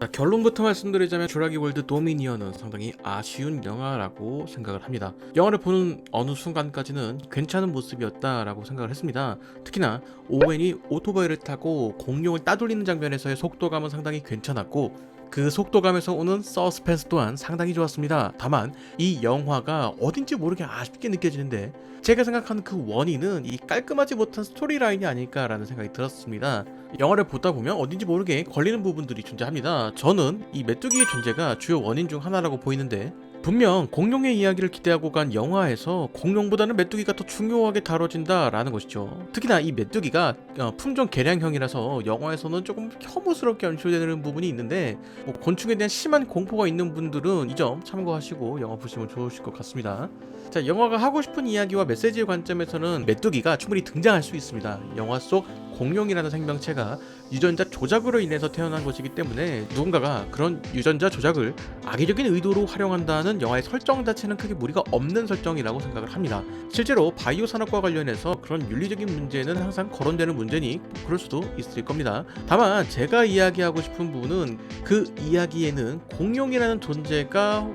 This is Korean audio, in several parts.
결론부터 말씀드리자면 쥬라기 월드 도미니언은 상당히 아쉬운 영화라고 생각을 합니다. 영화를 보는 어느 순간까지는 괜찮은 모습이었다라고 생각을 했습니다. 특히나 오웬이 오토바이를 타고 공룡을 따돌리는 장면에서의 속도감은 상당히 괜찮았고, 그 속도감에서 오는 서스펜스 또한 상당히 좋았습니다. 다만 이 영화가 어딘지 모르게 아쉽게 느껴지는데, 제가 생각하는 그 원인은 이 깔끔하지 못한 스토리라인이 아닐까라는 생각이 들었습니다. 영화를 보다 보면 어딘지 모르게 걸리는 부분들이 존재합니다. 저는 이 메뚜기의 존재가 주요 원인 중 하나라고 보이는데, 분명 공룡의 이야기를 기대하고 간 영화에서 공룡보다는 메뚜기가 더 중요하게 다뤄진다라는 것이죠. 특히나 이 메뚜기가 품종 개량형이라서 영화에서는 조금 혐오스럽게 연출되는 부분이 있는데, 곤충에 대한 심한 공포가 있는 분들은 이 점 참고하시고 영화 보시면 좋으실 것 같습니다. 자, 영화가 하고 싶은 이야기와 메시지의 관점에서는 메뚜기가 충분히 등장할 수 있습니다. 영화 속 공룡이라는 생명체가 유전자 조작으로 인해서 태어난 것이기 때문에 누군가가 그런 유전자 조작을 악의적인 의도로 활용한다는 영화의 설정 자체는 크게 무리가 없는 설정이라고 생각을 합니다. 실제로 바이오 산업과 관련해서 그런 윤리적인 문제는 항상 거론되는 문제니 그럴 수도 있을 겁니다. 다만 제가 이야기하고 싶은 부분은 그 이야기에는 공룡이라는 존재가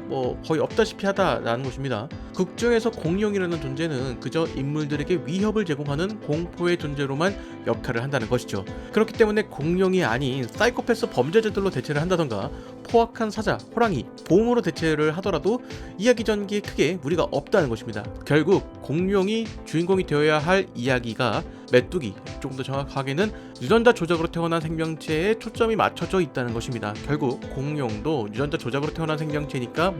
거의 없다시피 하다라는 것입니다. 극 중에서 공룡이라는 존재는 그저 인물들에게 위협을 제공하는 공포의 존재로만 역할을 한다는 것이죠. 그렇기 때문에 공룡이 아닌 사이코패스 범죄자들로 대체를 한다던가 포악한 사자, 호랑이, 곰으로 대체를 하더라도 이야기 전개에 크게 무리가 없다는 것입니다. 결국 공룡이 주인공이 되어야 할 이야기가 메뚜기, 조금 더 정확하게는 유전자 조작으로 태어난 생명체에 초점이 맞춰져 있다는 것입니다. 결국 공룡도 유전자 조작으로 태어난 생명체니까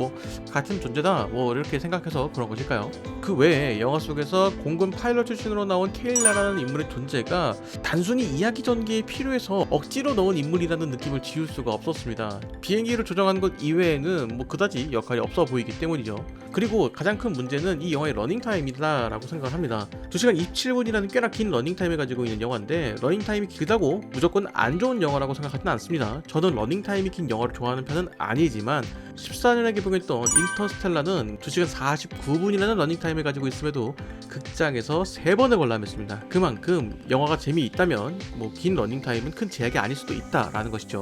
같은 존재다 이렇게 생각해서 그런 것일까요? 그 외에 영화 속에서 공군 파일럿 출신으로 나온 케일라라는 인물의 존재가 단순히 이야기 전개에 필요해서 억지로 넣은 인물이라는 느낌을 지울 수가 없었습니다. 비행기를 조정하는 것 이외에는 그다지 역할이 없어 보이기 때문이죠. 그리고 가장 큰 문제는 이 영화의 러닝타임이다라고 생각을 합니다. 2시간 27분이라는 꽤나 긴 러닝타임을 가지고 있는 영화인데, 러닝타임이 길다고 무조건 안 좋은 영화라고 생각하지는 않습니다. 저는 러닝타임이 긴 영화를 좋아하는 편은 아니지만 14년에 개봉했던 인터스텔라는 2시간 49분이라는 러닝타임을 가지고 있음에도 극장에서 3번을 관람했습니다. 그만큼 영화가 재미있다면 긴 러닝타임은 큰 제약이 아닐 수도 있다라는 것이죠.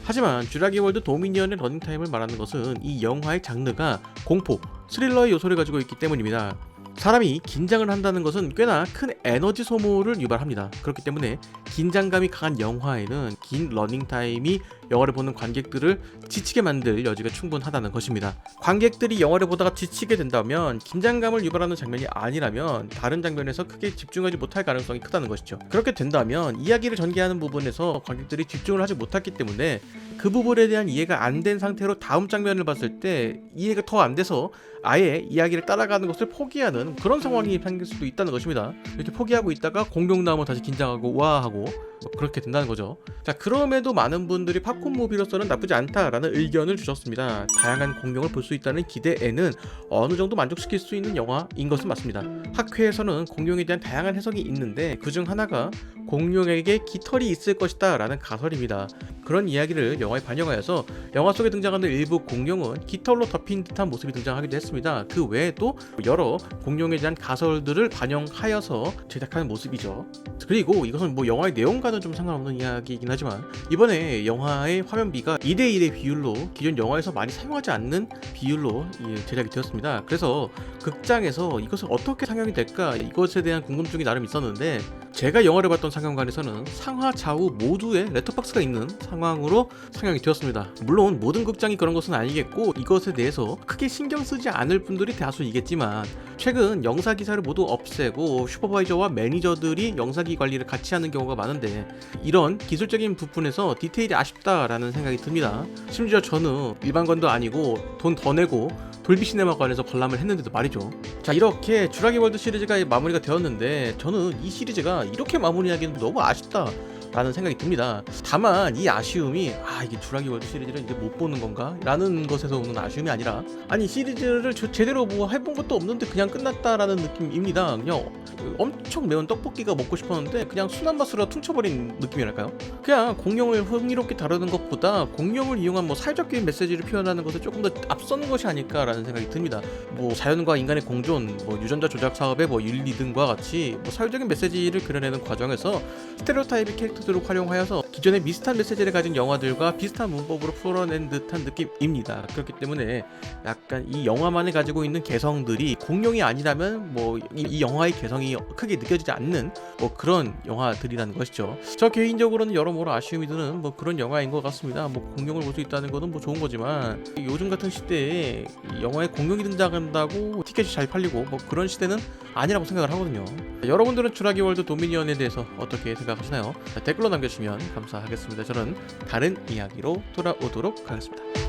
하지만 쥬라기 월드 도미니언의 러닝타임을 말하는 것은 이 영화의 장르가 공포, 스릴러의 요소를 가지고 있기 때문입니다. 사람이 긴장을 한다는 것은 꽤나 큰 에너지 소모를 유발합니다. 그렇기 때문에 긴장감이 강한 영화에는 긴 러닝타임이 영화를 보는 관객들을 지치게 만들 여지가 충분하다는 것입니다. 관객들이 영화를 보다가 지치게 된다면 긴장감을 유발하는 장면이 아니라면 다른 장면에서 크게 집중하지 못할 가능성이 크다는 것이죠. 그렇게 된다면 이야기를 전개하는 부분에서 관객들이 집중을 하지 못했기 때문에 그 부분에 대한 이해가 안 된 상태로 다음 장면을 봤을 때 이해가 더 안 돼서 아예 이야기를 따라가는 것을 포기하는 그런 상황이 생길 수도 있다는 것입니다. 이렇게 포기하고 있다가 공룡 나오면 다시 긴장하고 우아하고 그렇게 된다는 거죠. 자, 그럼에도 많은 분들이 팝콘 무비로서는 나쁘지 않다라는 의견을 주셨습니다. 다양한 공룡을 볼 수 있다는 기대에는 어느 정도 만족시킬 수 있는 영화인 것은 맞습니다. 학회에서는 공룡에 대한 다양한 해석이 있는데 그중 하나가 공룡에게 깃털이 있을 것이다 라는 가설입니다. 그런 이야기를 영화에 반영하여서 영화 속에 등장하는 일부 공룡은 깃털로 덮인 듯한 모습이 등장하기도 했습니다. 그 외에 또 여러 공룡에 대한 가설들을 반영하여서 제작하는 모습이죠. 그리고 이것은 영화의 내용과는 좀 상관없는 이야기이긴 하지만 이번에 영화의 화면비가 2:1의 비율로 기존 영화에서 많이 사용하지 않는 비율로 제작이 되었습니다. 그래서 극장에서 이것을 어떻게 상영이 될까 이것에 대한 궁금증이 나름 있었는데, 제가 영화를 봤던 상영관에서는 상하 좌우 모두에 렛터박스가 있는 상황으로 상영이 되었습니다. 물론 모든 극장이 그런 것은 아니겠고 이것에 대해서 크게 신경 쓰지 않을 분들이 다수이겠지만, 최근 영사 기사를 모두 없애고 슈퍼바이저와 매니저들이 영사기 관리를 같이 하는 경우가 많은데, 이런 기술적인 부분에서 디테일이 아쉽다라는 생각이 듭니다. 심지어 저는 일반관도 아니고 돈 더 내고 돌비 시네마관에서 관람을 했는데도 말이죠. 자, 이렇게 쥬라기 월드 시리즈가 마무리가 되었는데 저는 이 시리즈가 이렇게 마무리하기는 너무 아쉽다 라는 생각이 듭니다. 다만 이 아쉬움이 이게 쥬라기 월드 시리즈를 이제 못 보는 건가? 라는 것에서 오는 아쉬움이 아니라, 아니 시리즈를 제대로 해본 것도 없는데 그냥 끝났다라는 느낌입니다. 그냥 엄청 매운 떡볶이가 먹고 싶었는데 그냥 순한 맛으로 퉁쳐버린 느낌이랄까요? 그냥 공룡을 흥미롭게 다루는 것보다 공룡을 이용한 사회적인 메시지를 표현하는 것을 조금 더 앞서는 것이 아닐까라는 생각이 듭니다. 자연과 인간의 공존, 유전자 조작 사업의 윤리 등과 같이 사회적인 메시지를 그려내는 과정에서 스테레오타입의 캐릭터 이펙트들을 활용하여서 기존의 비슷한 메시지를 가진 영화들과 비슷한 문법으로 풀어낸 듯한 느낌입니다. 그렇기 때문에 약간 이 영화만이 가지고 있는 개성들이 공룡이 아니라면 뭐 이 영화의 개성이 크게 느껴지지 않는 뭐 그런 영화들이라는 것이죠. 저 개인적으로는 여러모로 아쉬움이 드는 뭐 그런 영화인 것 같습니다. 뭐 공룡을 볼 수 있다는 것은 뭐 좋은 거지만 요즘 같은 시대에 이 영화에 공룡이 등장한다고 티켓이 잘 팔리고 뭐 그런 시대는 아니라고 생각을 하거든요. 여러분들은 주라기 월드 도미니언에 대해서 어떻게 생각하시나요? 댓글로 남겨주시면 감사하겠습니다. 저는 다른 이야기로 돌아오도록 하겠습니다.